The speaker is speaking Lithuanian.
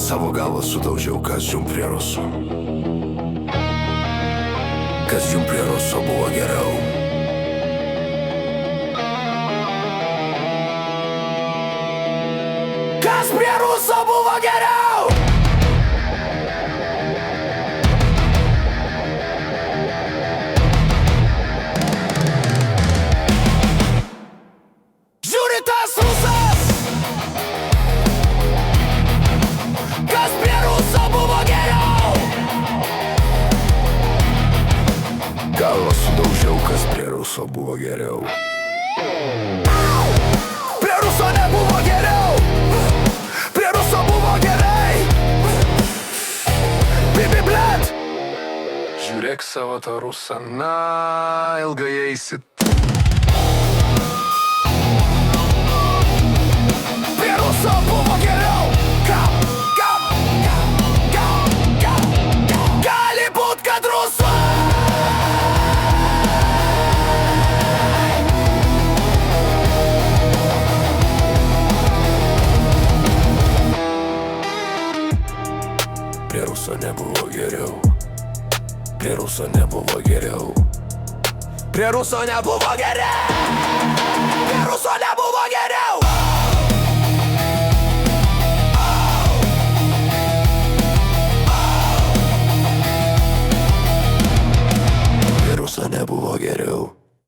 Savo galvą sudaužiau, kas jum prie rusų. Kas jum prie ruso buvo geriau. Kas prie ruso buvo geriau. Žiūri tas rusas. Kas prie ruso buvo geriau. Galvą sudaužiau, kas prie ruso buvo geriau. Prie ruso nebuvo geriau. Prie ruso buvo gerai. Bibi blet. Žiūrėk savo tą rusą, na, ilgai eisit. Prie ruso buvo geriau. Gali būt, kad rusai. Prie ruso nebuvo geriau. Prie ruso nebuvo geriau. Prie ruso nebuvo geriau. Prie ruso nebuvo geriau.